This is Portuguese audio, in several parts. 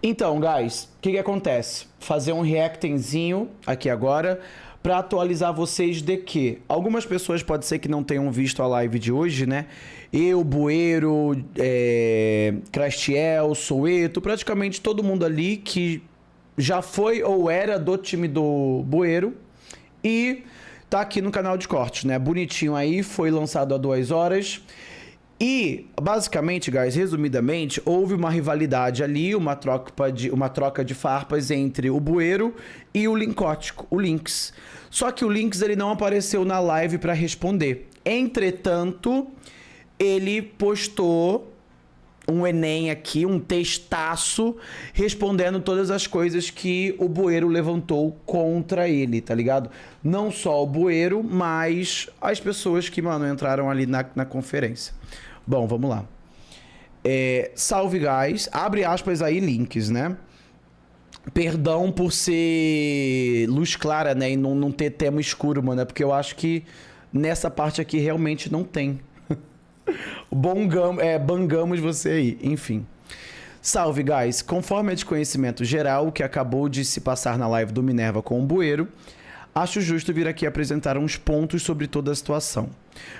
Então, guys, o que acontece? Fazer um reactingzinho aqui agora para atualizar vocês de que algumas pessoas pode ser que não tenham visto a live de hoje, né? Eu, Bueiro, Crastiel, Soueto, praticamente todo mundo ali que já foi ou era do time do Bueiro e tá aqui no canal de cortes, né? Bonitinho aí, foi lançado há 2 horas. E, basicamente, guys, resumidamente, houve uma rivalidade ali, uma troca de farpas entre o Bueiro e o Linkótico, o Lynx. Só que o Lynx ele não apareceu na live para responder. Entretanto, ele postou um Enem aqui, um textaço, respondendo todas as coisas que o Bueiro levantou contra ele, tá ligado? Não só o Bueiro, mas as pessoas que, mano, entraram ali na conferência. Bom, vamos lá. Salve, guys. Abre aspas aí, links, né? Perdão por ser luz clara, né? E não ter tema escuro, mano. É porque eu acho que nessa parte aqui realmente não tem. Bangamos você aí. Enfim. Salve, guys. Conforme é de conhecimento geral, o que acabou de se passar na live do Minerva com o Bueiro, acho justo vir aqui apresentar uns pontos sobre toda a situação.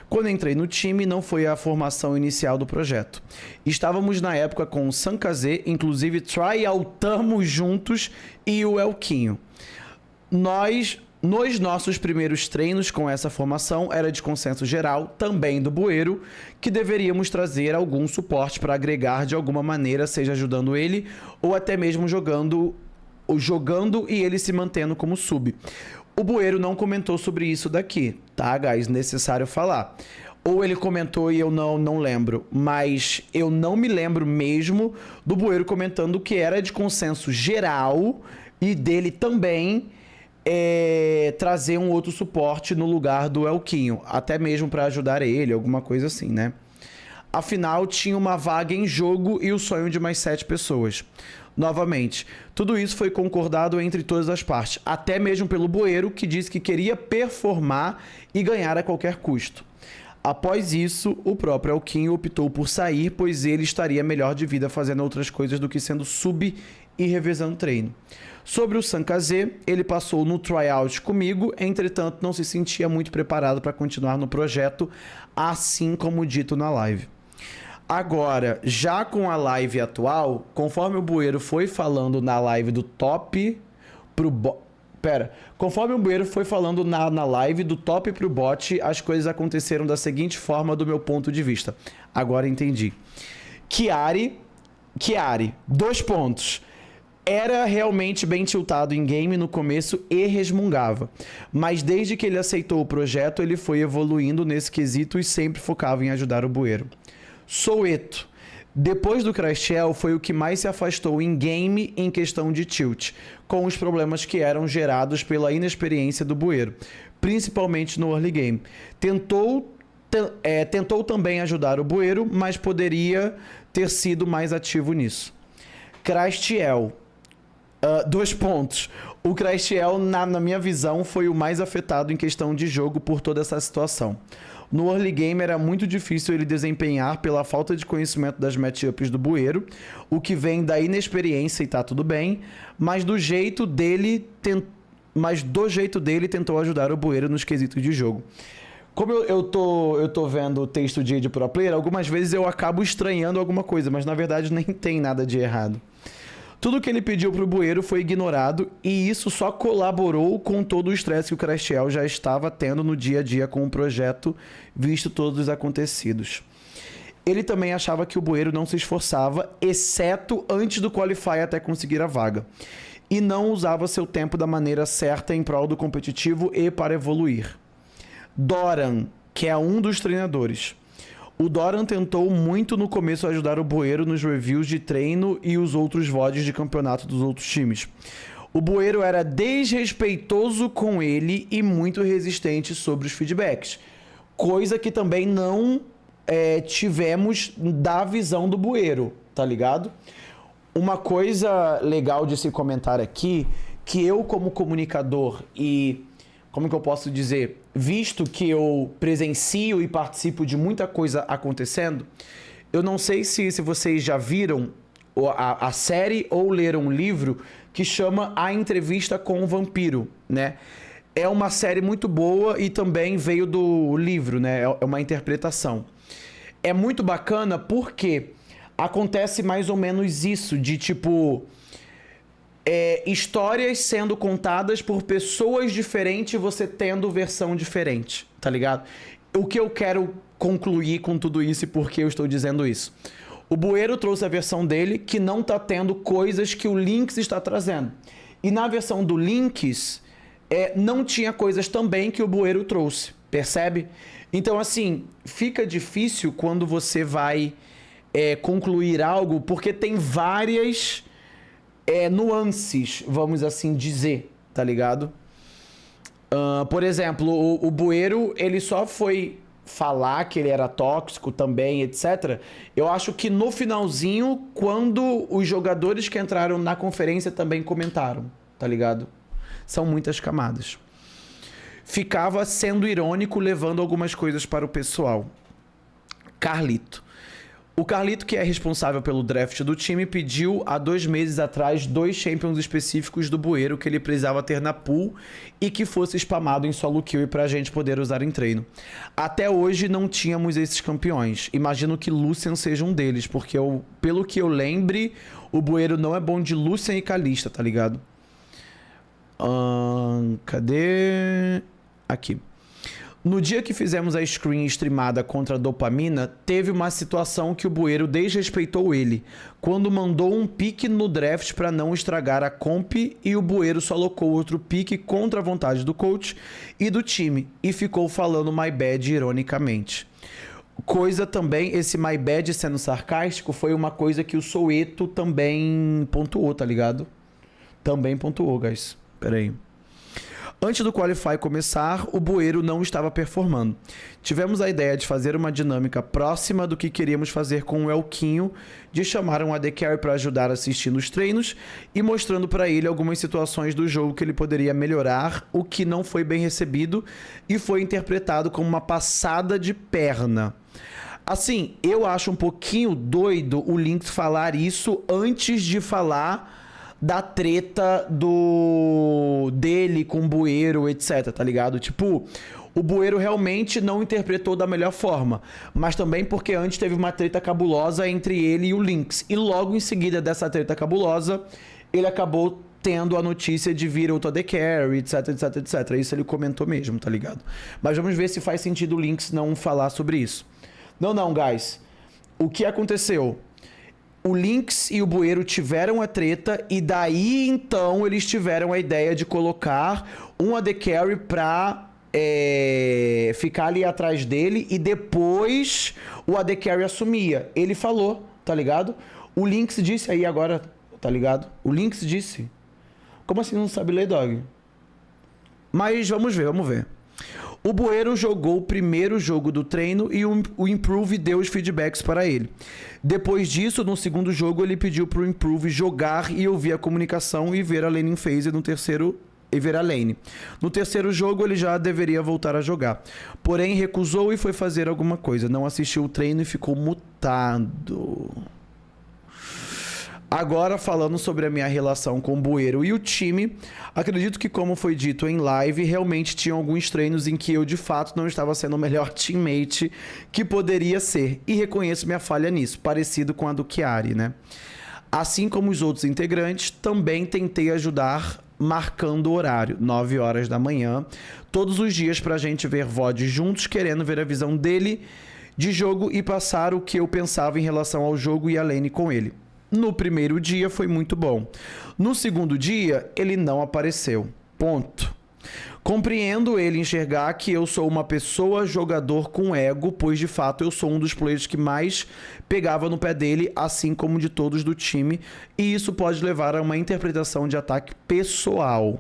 Quando entrei no time, não foi a formação inicial do projeto. Estávamos na época com o Sankazé, inclusive tryoutamos juntos, e o Elquinho. Nos nossos primeiros treinos com essa formação, era de consenso geral, também do Bueiro, que deveríamos trazer algum suporte para agregar de alguma maneira, seja ajudando ele, ou até mesmo jogando e ele se mantendo como sub. O Bueiro não comentou sobre isso daqui, tá, guys? Necessário falar. Ou ele comentou e eu não lembro, mas eu não me lembro mesmo do Bueiro comentando que era de consenso geral e dele também trazer um outro suporte no lugar do Elquinho, até mesmo para ajudar ele, alguma coisa assim, né? Afinal, tinha uma vaga em jogo e o sonho de mais 7 pessoas. Novamente, tudo isso foi concordado entre todas as partes, até mesmo pelo Bueiro, que disse que queria performar e ganhar a qualquer custo. Após isso, o próprio Elquinho optou por sair, pois ele estaria melhor de vida fazendo outras coisas do que sendo sub e revezando treino. Sobre o Sankazé, ele passou no tryout comigo, entretanto não se sentia muito preparado para continuar no projeto, assim como dito na live. Agora, já com a live atual, conforme o Bueiro foi falando na live do top pro bot... Conforme o Bueiro foi falando na live do top pro bot, as coisas aconteceram da seguinte forma do meu ponto de vista. Agora entendi. Chiari, 2 pontos. Era realmente bem tiltado em game no começo e resmungava. Mas desde que ele aceitou o projeto, ele foi evoluindo nesse quesito e sempre focava em ajudar o Bueiro. Soueto. Depois do Crastiel, foi o que mais se afastou em game em questão de tilt, com os problemas que eram gerados pela inexperiência do Bueiro, principalmente no early game. Tentou também ajudar o Bueiro, mas poderia ter sido mais ativo nisso. Crastiel. 2 pontos. O Crastiel, na minha visão, foi o mais afetado em questão de jogo por toda essa situação. No early game era muito difícil ele desempenhar pela falta de conhecimento das matchups do Bueiro, o que vem da inexperiência e tá tudo bem, mas do jeito dele tentou ajudar o Bueiro nos quesitos de jogo. Como eu tô vendo o texto de Pro Player, algumas vezes eu acabo estranhando alguma coisa, mas na verdade nem tem nada de errado. Tudo que ele pediu pro Bueiro foi ignorado e isso só colaborou com todo o estresse que o Crastiel já estava tendo no dia a dia com o projeto, visto todos os acontecidos. Ele também achava que o Bueiro não se esforçava, exceto antes do Qualify até conseguir a vaga, e não usava seu tempo da maneira certa em prol do competitivo e para evoluir. Doran, que é um dos treinadores. O Doran tentou muito no começo ajudar o Bueiro nos reviews de treino e os outros VODs de campeonato dos outros times. O Bueiro era desrespeitoso com ele e muito resistente sobre os feedbacks, coisa que também não tivemos da visão do Bueiro, tá ligado? Uma coisa legal de se comentar aqui, que eu como comunicador e... como que eu posso dizer? Visto que eu presencio e participo de muita coisa acontecendo, eu não sei se vocês já viram a série ou leram um livro que chama A Entrevista com o Vampiro, né? É uma série muito boa e também veio do livro, né? É uma interpretação. É muito bacana porque acontece mais ou menos isso, de tipo... histórias sendo contadas por pessoas diferentes e você tendo versão diferente, tá ligado? O que eu quero concluir com tudo isso e por que eu estou dizendo isso? O Bueiro trouxe a versão dele que não tá tendo coisas que o Lynx está trazendo. E na versão do Lynx, não tinha coisas também que o Bueiro trouxe, percebe? Então, assim, fica difícil quando você vai concluir algo, porque tem várias nuances, vamos assim dizer, tá ligado? Por exemplo, o Bueiro, ele só foi falar que ele era tóxico também, etc. Eu acho que no finalzinho, quando os jogadores que entraram na conferência também comentaram, tá ligado? São muitas camadas. Ficava sendo irônico, levando algumas coisas para o pessoal. Carlito. O Carlito, que é responsável pelo draft do time, pediu há 2 meses atrás 2 champions específicos do Bueiro que ele precisava ter na pool e que fosse spamado em solo kill pra gente poder usar em treino. Até hoje não tínhamos esses campeões. Imagino que Lucian seja um deles, porque pelo que eu lembre, o Bueiro não é bom de Lucian e Kalista, tá ligado? Cadê? Aqui. No dia que fizemos a screen streamada contra a Dopamina, teve uma situação que o Bueiro desrespeitou ele, quando mandou um pique no draft para não estragar a comp e o Bueiro só alocou outro pique contra a vontade do coach e do time, e ficou falando my bad ironicamente. Coisa também, esse my bad sendo sarcástico, foi uma coisa que o Soweto também pontuou, tá ligado? Também pontuou, guys. Pera aí. Antes do Qualify começar, o Bueiro não estava performando. Tivemos a ideia de fazer uma dinâmica próxima do que queríamos fazer com o Elquinho, de chamar um AD Carry para ajudar assistindo os treinos e mostrando para ele algumas situações do jogo que ele poderia melhorar, o que não foi bem recebido e foi interpretado como uma passada de perna. Assim, eu acho um pouquinho doido o Lynx falar isso antes de falar da treta dele com o Bueiro, etc, tá ligado? Tipo, o Bueiro realmente não interpretou da melhor forma, mas também porque antes teve uma treta cabulosa entre ele e o Lynx, e logo em seguida dessa treta cabulosa, ele acabou tendo a notícia de vir outro AD Carry, etc, etc, etc. Isso ele comentou mesmo, tá ligado? Mas vamos ver se faz sentido o Lynx não falar sobre isso. Não, guys. O que aconteceu? O Lynx e o Bueiro tiveram a treta e daí então eles tiveram a ideia de colocar um AD Carry pra ficar ali atrás dele e depois o AD Carry assumia. Ele falou, tá ligado? O Lynx disse aí agora, tá ligado? O Lynx disse. Como assim não sabe ler, dog? Mas vamos ver. O Bueiro jogou o primeiro jogo do treino e o Improve deu os feedbacks para ele. Depois disso, no segundo jogo, ele pediu para o Improve jogar e ouvir a comunicação e ver a laning phase no terceiro e ver a lane. No terceiro jogo, ele já deveria voltar a jogar. Porém, recusou e foi fazer alguma coisa. Não assistiu o treino e ficou mutado. Agora, falando sobre a minha relação com o Bueiro e o time, acredito que, como foi dito em live, realmente tinham alguns treinos em que eu, de fato, não estava sendo o melhor teammate que poderia ser. E reconheço minha falha nisso, parecido com a do Chiari, né? Assim como os outros integrantes, também tentei ajudar marcando o horário, 9 horas da manhã, todos os dias pra gente ver VOD juntos, querendo ver a visão dele de jogo e passar o que eu pensava em relação ao jogo e a lane com ele. No primeiro dia foi muito bom. No segundo dia, ele não apareceu. Ponto. Compreendo ele enxergar que eu sou uma pessoa jogador com ego, pois de fato eu sou um dos players que mais pegava no pé dele, assim como de todos do time, e isso pode levar a uma interpretação de ataque pessoal.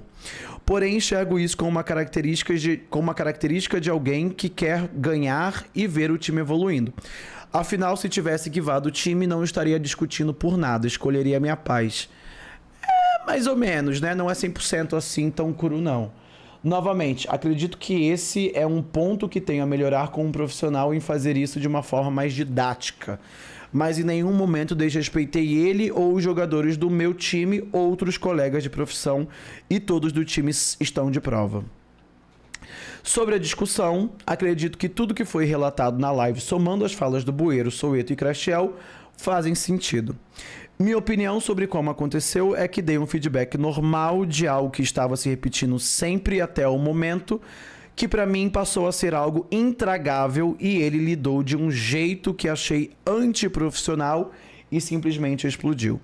Porém, enxergo isso como uma característica de alguém que quer ganhar e ver o time evoluindo. Afinal, se tivesse guivado o time, não estaria discutindo por nada, escolheria a minha paz. Mais ou menos, né? Não é 100% assim tão cru, não. Novamente, acredito que esse é um ponto que tenho a melhorar como profissional em fazer isso de uma forma mais didática. mas em nenhum momento desrespeitei ele ou os jogadores do meu time, outros colegas de profissão, e todos do time estão de prova. Sobre a discussão, acredito que tudo que foi relatado na live, somando as falas do Bueiro, Soweto e Crashel, fazem sentido. Minha opinião sobre como aconteceu é que dei um feedback normal de algo que estava se repetindo sempre até o momento, que pra mim passou a ser algo intragável e ele lidou de um jeito que achei antiprofissional e simplesmente explodiu.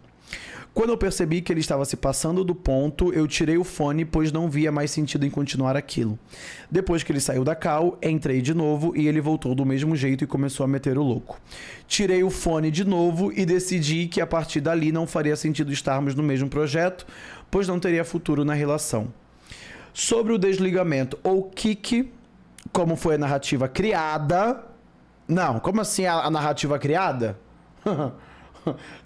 Quando eu percebi que ele estava se passando do ponto, eu tirei o fone, pois não via mais sentido em continuar aquilo. Depois que ele saiu da call, entrei de novo e ele voltou do mesmo jeito e começou a meter o louco. Tirei o fone de novo e decidi que a partir dali não faria sentido estarmos no mesmo projeto, pois não teria futuro na relação. Sobre o desligamento ou kick, como foi a narrativa criada... Não, como assim a narrativa criada?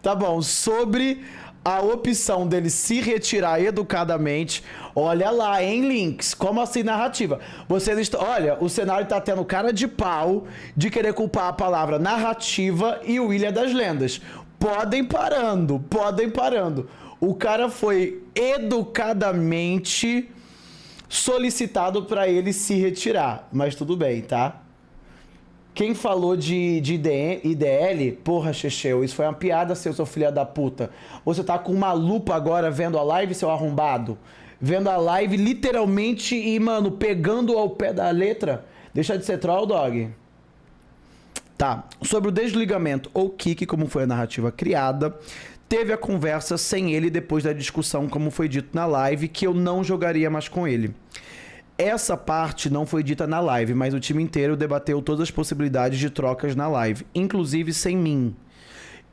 Tá bom, sobre a opção dele se retirar educadamente, olha lá, hein, Links? Como assim narrativa? Vocês estão... Olha, o cenário tá tendo cara de pau de querer culpar a palavra narrativa e o Ilha das Lendas. Podem parando. O cara foi educadamente solicitado pra ele se retirar, mas tudo bem, tá? Quem falou de IDL, porra, Chechel, isso foi uma piada, seu filho da puta. Você tá com uma lupa agora vendo a live, seu arrombado? Vendo a live literalmente e, mano, pegando ao pé da letra? Deixa de ser troll, dog. Tá, sobre o desligamento ou kick, como foi a narrativa criada, teve a conversa sem ele depois da discussão, como foi dito na live, que eu não jogaria mais com ele. Essa parte não foi dita na live, mas o time inteiro debateu todas as possibilidades de trocas na live, inclusive sem mim.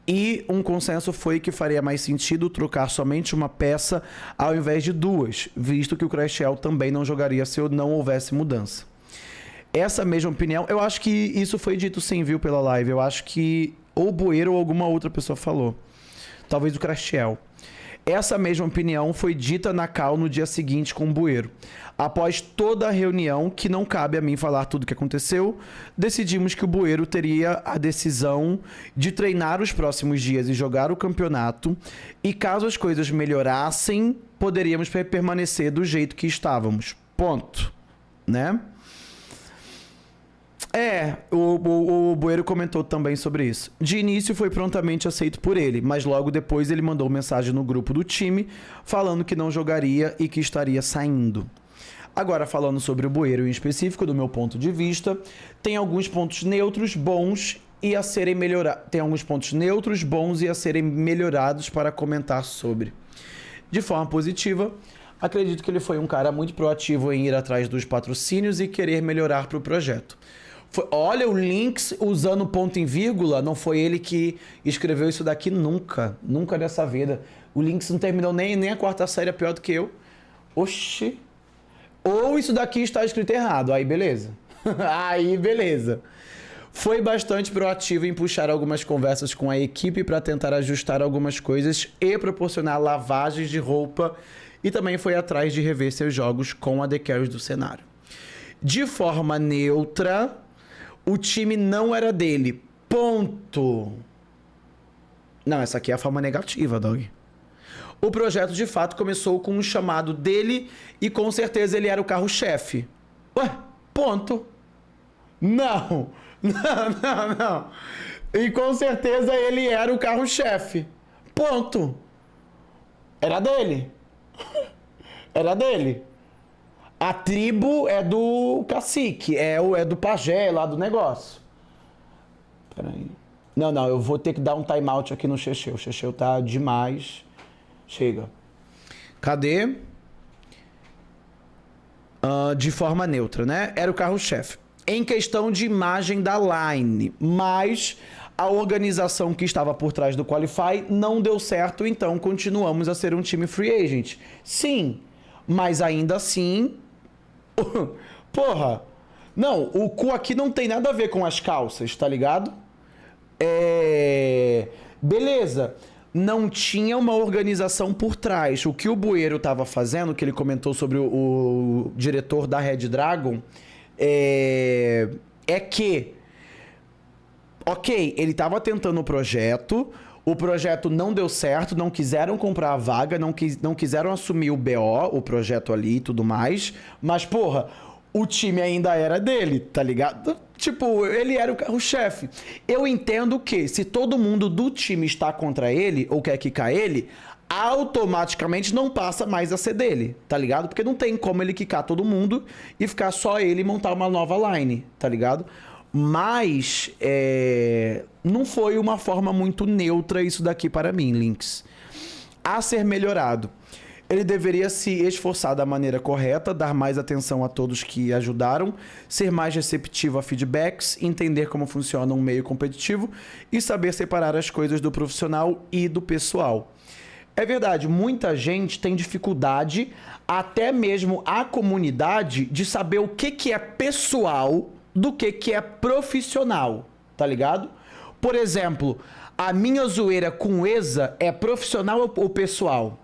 E um consenso foi que faria mais sentido trocar somente uma peça ao invés de duas, visto que o Crashel também não jogaria se não houvesse mudança. Essa mesma opinião, eu acho que isso foi dito sim, viu, pela live. Eu acho que ou o Bueiro ou alguma outra pessoa falou. Talvez o Crashel. Essa mesma opinião foi dita na call no dia seguinte com o Bueiro. Após toda a reunião, que não cabe a mim falar tudo o que aconteceu, decidimos que o Bueiro teria a decisão de treinar os próximos dias e jogar o campeonato, e caso as coisas melhorassem, poderíamos permanecer do jeito que estávamos. Ponto. Né? O Bueiro comentou também sobre isso. De início foi prontamente aceito por ele, mas logo depois ele mandou mensagem no grupo do time falando que não jogaria e que estaria saindo. Agora, falando sobre o Bueiro em específico, do meu ponto de vista, tem alguns pontos neutros bons e a serem melhorados. Tem alguns pontos neutros bons e a serem melhorados para comentar sobre. De forma positiva, acredito que ele foi um cara muito proativo em ir atrás dos patrocínios e querer melhorar para o projeto. Olha, o Lynx usando ponto em vírgula, não foi ele que escreveu isso daqui nunca. Nunca nessa vida. O Lynx não terminou nem a quarta série, é pior do que eu. Oxi. Ou isso daqui está escrito errado. Aí beleza. Aí beleza. Foi bastante proativo em puxar algumas conversas com a equipe para tentar ajustar algumas coisas e proporcionar lavagens de roupa. E também foi atrás de rever seus jogos com a The Carries do cenário. De forma neutra... O time não era dele. Ponto. Não, essa aqui é a forma negativa, dog. O projeto, de fato, começou com um chamado dele e com certeza ele era o carro-chefe. Ué, ponto. Não. Não. E com certeza ele era o carro-chefe. Ponto. Era dele. Era dele. A tribo é do cacique, é do pajé lá do negócio. Peraí. Não, eu vou ter que dar um timeout aqui no Chechel. O Chechel tá demais. Chega. Cadê? De forma neutra, né? Era o carro-chefe. Em questão de imagem da line, mas a organização que estava por trás do Qualify não deu certo, então continuamos a ser um time free agent. Sim, mas ainda assim... Porra, não, o cu aqui não tem nada a ver com as calças, tá ligado? Beleza, não tinha uma organização por trás. O que o Bueiro tava fazendo, que ele comentou sobre o diretor da Red Dragon, é que ok, ele tava tentando o projeto não deu certo, não quiseram comprar a vaga, não quiseram assumir o BO, o projeto ali e tudo mais, mas, porra, o time ainda era dele, tá ligado? Tipo, ele era o chefe. Eu entendo que se todo mundo do time está contra ele, ou quer quicar ele, automaticamente não passa mais a ser dele, tá ligado? Porque não tem como ele quicar todo mundo e ficar só ele e montar uma nova line, tá ligado? Mas não foi uma forma muito neutra isso daqui para mim, Lynx. A ser melhorado. Ele deveria se esforçar da maneira correta, dar mais atenção a todos que ajudaram, ser mais receptivo a feedbacks, entender como funciona um meio competitivo e saber separar as coisas do profissional e do pessoal. É verdade, muita gente tem dificuldade, até mesmo a comunidade, de saber o que é pessoal do que é profissional, tá ligado? Por exemplo, a minha zoeira com o Exa é profissional ou pessoal?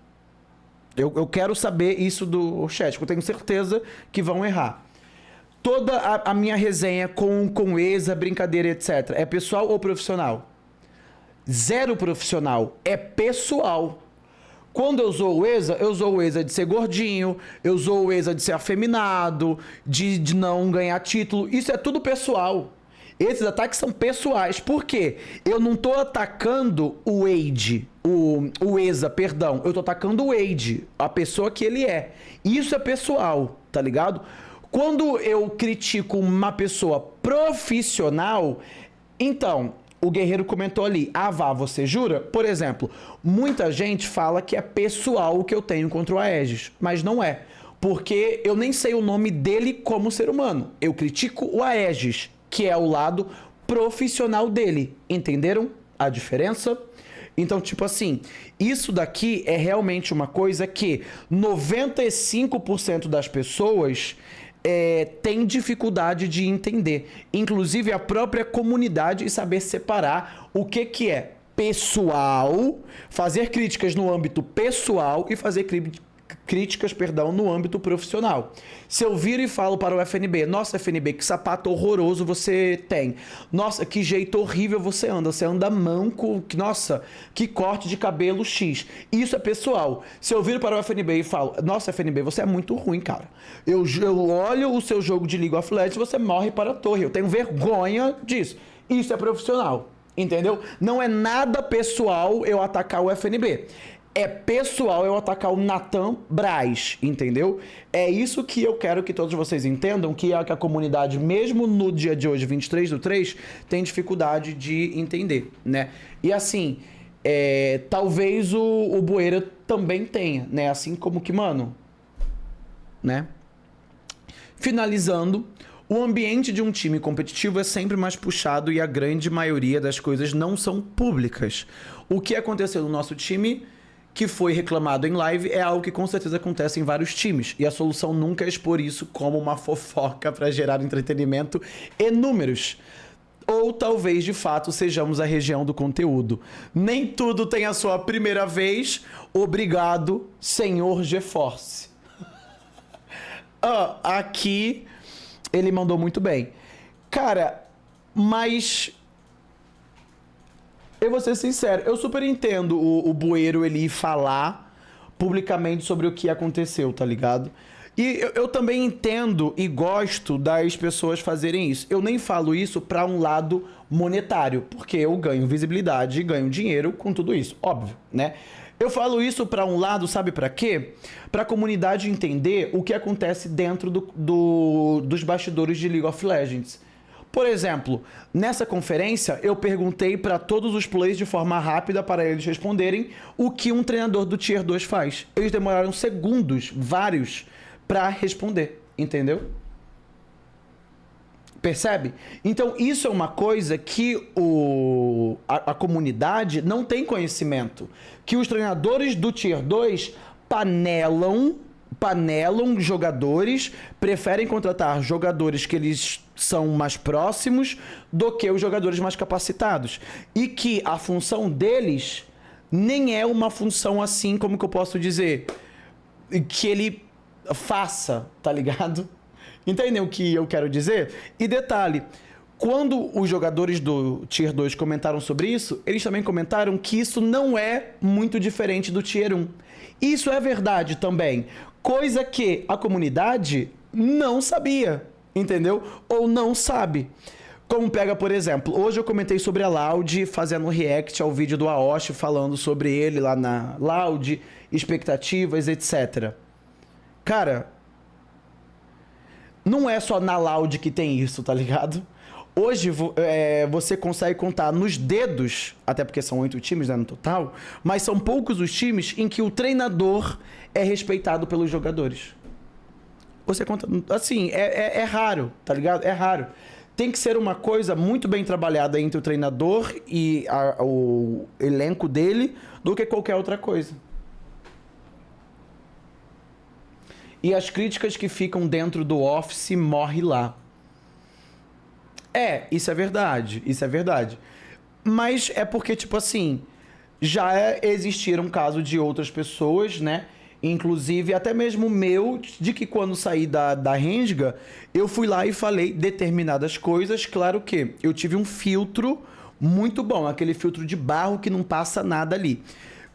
Eu quero saber isso do chat, porque eu tenho certeza que vão errar. Toda a minha resenha com o Exa, brincadeira, etc. é pessoal ou profissional? Zero profissional, é pessoal. Quando eu zoo o Exa de ser gordinho, eu zoo o Exa de ser afeminado, de não ganhar título. Isso é tudo pessoal. Esses ataques são pessoais. Por quê? Eu não tô atacando o Wade, o Exa, perdão. Eu tô atacando o Wade, a pessoa que ele é. Isso é pessoal, tá ligado? Quando eu critico uma pessoa profissional, então... O Guerreiro comentou ali, Vá, você jura? Por exemplo, muita gente fala que é pessoal o que eu tenho contra o Aegis, mas não é. Porque eu nem sei o nome dele como ser humano. Eu critico o Aegis, que é o lado profissional dele. Entenderam a diferença? Então, tipo assim, isso daqui é realmente uma coisa que 95% das pessoas... tem dificuldade de entender, inclusive a própria comunidade, e saber separar o que é pessoal, fazer críticas no âmbito pessoal e fazer críticas, no âmbito profissional. Se eu viro e falo para o FNB, nossa, FNB, que sapato horroroso você tem. Nossa, que jeito horrível você anda manco, nossa, que corte de cabelo X. Isso é pessoal. Se eu viro para o FNB e falo, nossa, FNB, você é muito ruim, cara. Eu olho o seu jogo de League of Legends, você morre para a torre. Eu tenho vergonha disso. Isso é profissional, entendeu? Não é nada pessoal eu atacar o FNB. É pessoal eu atacar o Nathan Braz, entendeu? É isso que eu quero que todos vocês entendam, que a comunidade, mesmo no dia de hoje, 23/3, tem dificuldade de entender, né? E assim, talvez o Bueira também tenha, né? Assim como que, mano, né? Finalizando, o ambiente de um time competitivo é sempre mais puxado e a grande maioria das coisas não são públicas. O que aconteceu no nosso time... que foi reclamado em live, é algo que com certeza acontece em vários times. E a solução nunca é expor isso como uma fofoca para gerar entretenimento e números. Ou talvez, de fato, sejamos a região do conteúdo. Nem tudo tem a sua primeira vez. Obrigado, senhor GeForce. Aqui ele mandou muito bem. Cara, mas... eu vou ser sincero, eu super entendo o Bueiro ele ir falar publicamente sobre o que aconteceu, tá ligado? E eu também entendo e gosto das pessoas fazerem isso. Eu nem falo isso pra um lado monetário, porque eu ganho visibilidade e ganho dinheiro com tudo isso, óbvio, né? Eu falo isso pra um lado, sabe pra quê? Pra comunidade entender o que acontece dentro dos bastidores de League of Legends. Por exemplo, nessa conferência eu perguntei para todos os players de forma rápida para eles responderem o que um treinador do Tier 2 faz. Eles demoraram segundos, vários, para responder, entendeu? Percebe? Então isso é uma coisa que a comunidade não tem conhecimento. Que os treinadores do Tier 2 panelam jogadores, preferem contratar jogadores que eles são mais próximos do que os jogadores mais capacitados. E que a função deles nem é uma função assim, como que eu posso dizer, que ele faça, tá ligado? Entendem o que eu quero dizer? E detalhe, Quando os jogadores do Tier 2 comentaram sobre isso, eles também comentaram que isso não é muito diferente do Tier 1. Isso é verdade também. Coisa que a comunidade não sabia, entendeu? Ou não sabe. Como pega, por exemplo, hoje eu comentei sobre a Loud fazendo react ao vídeo do Aoshi, falando sobre ele lá na Loud, expectativas, etc. Cara, não é só na Loud que tem isso, tá ligado? Hoje você consegue contar nos dedos, até porque são 8 times, né, no total, mas são poucos os times em que o treinador é respeitado pelos jogadores. Você conta... Assim, é raro, tá ligado? É raro. Tem que ser uma coisa muito bem trabalhada entre o treinador e o elenco dele do que qualquer outra coisa. E as críticas que ficam dentro do Office morrem lá. Isso é verdade, isso é verdade. Mas é porque, tipo assim, já existiram casos de outras pessoas, né? Inclusive, até mesmo meu, de que quando saí da Rensga, eu fui lá e falei determinadas coisas. Claro que eu tive um filtro muito bom, aquele filtro de barro que não passa nada ali.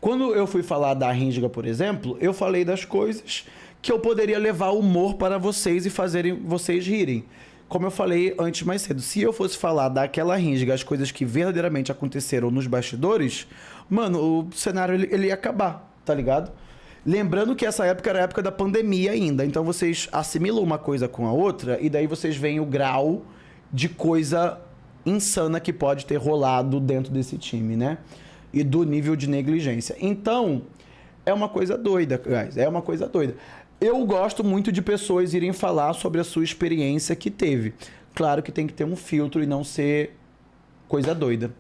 Quando eu fui falar da Rensga, por exemplo, eu falei das coisas que eu poderia levar humor para vocês e fazerem vocês rirem. Como eu falei antes mais cedo, se eu fosse falar daquela Rensga, as coisas que verdadeiramente aconteceram nos bastidores, mano, o cenário ele ia acabar, tá ligado? Lembrando que essa época era a época da pandemia ainda, então vocês assimilam uma coisa com a outra e daí vocês veem o grau de coisa insana que pode ter rolado dentro desse time, né? E do nível de negligência. Então, é uma coisa doida, guys, é uma coisa doida. Eu gosto muito de pessoas irem falar sobre a sua experiência que teve. Claro que tem que ter um filtro e não ser coisa doida.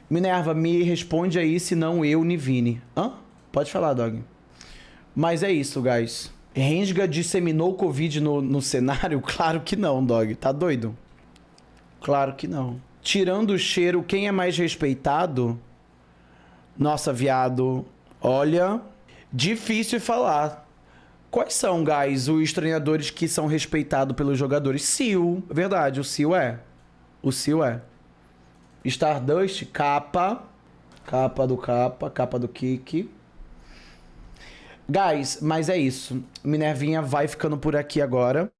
Minerva, me responde aí, se não eu, Nivini. Hã? Pode falar, Dog. Mas é isso, guys. Rensga disseminou Covid no cenário? Claro que não, Dog. Tá doido? Claro que não. Tirando o cheiro, quem é mais respeitado? Nossa, viado. Olha, difícil falar. Quais são, guys, os treinadores que são respeitados pelos jogadores? Seal. Verdade, o Seal é. O Seal é. Stardust, capa. Capa do Kiki. Guys, mas é isso. Minervinha vai ficando por aqui agora.